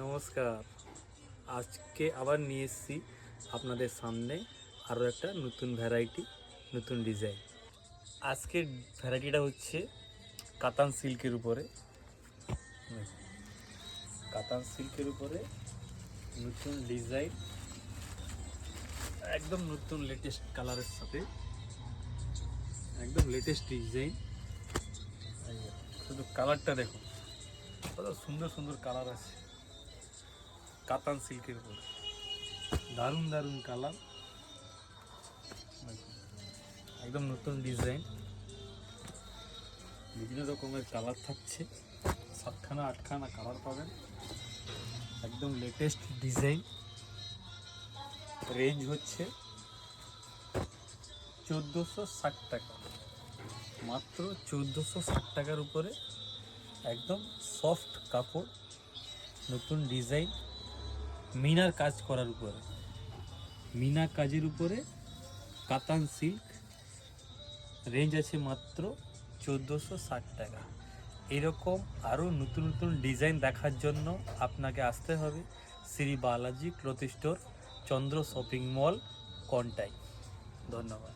নমস্কার। আজকে আবার নিয়ে এসেছি আপনাদের সামনে আরও একটা নতুন ভ্যারাইটি, নতুন ডিজাইন। আজকের ভ্যারাইটিটা হচ্ছে কাতান সিল্কের উপরে। কাতান সিল্কের উপরে নতুন ডিজাইন, একদম নতুন লেটেস্ট কালারের সাথে, একদম লেটেস্ট ডিজাইন। শুধু কালারটা দেখুন, কত সুন্দর সুন্দর কালার আছে কাতান সিল্কের উপর। দারুণ দারুণ কালার, একদম নতুন ডিজাইন, বিভিন্ন রকমের কালার থাকছে। 7খানা 8খানা কালার পাবেন, একদম লেটেস্ট ডিজাইন। রেঞ্জ হচ্ছে 1460 টাকা, মাত্র 1460 টাকার উপরে একদম সফট কাপড়, নতুন ডিজাইন, মিনার কাজ করার উপরে, মিনা কাজের উপরে কাতান সিল্ক। রেঞ্জ আছে মাত্র 1460 টাকা। এরকম আরও নতুন নতুন ডিজাইন দেখার জন্য আপনাকে আসতে হবে শ্রী বালাজি ক্লথ স্টোর, চন্দ্র শপিং মল, কন্টাই। ধন্যবাদ।